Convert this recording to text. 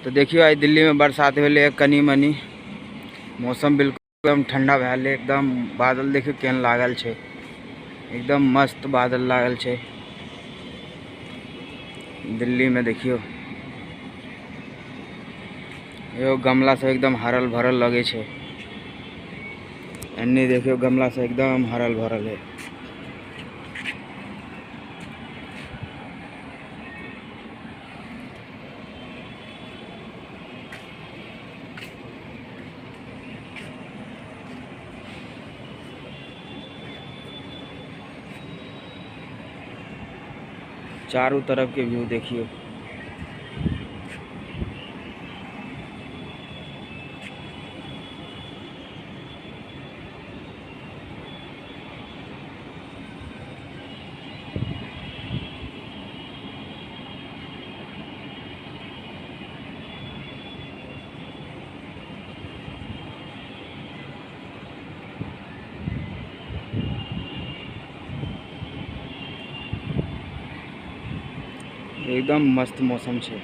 तो देखियो आज दिल्ली में बरसात भेले कनी मनी, मौसम बिल्कुल एकदम ठंडा भेल, एकदम बादल देखियो केहन लागल छै, एकदम मस्त बादल लागल छै दिल्ली में। देखियो एगो गमला से एकदम हरल भरल लगे छै, एन्ने देखियो गमला से एकदम हरल भरल है। चारों तरफ के व्यू देखियो। एकदम मस्त मौसम छै।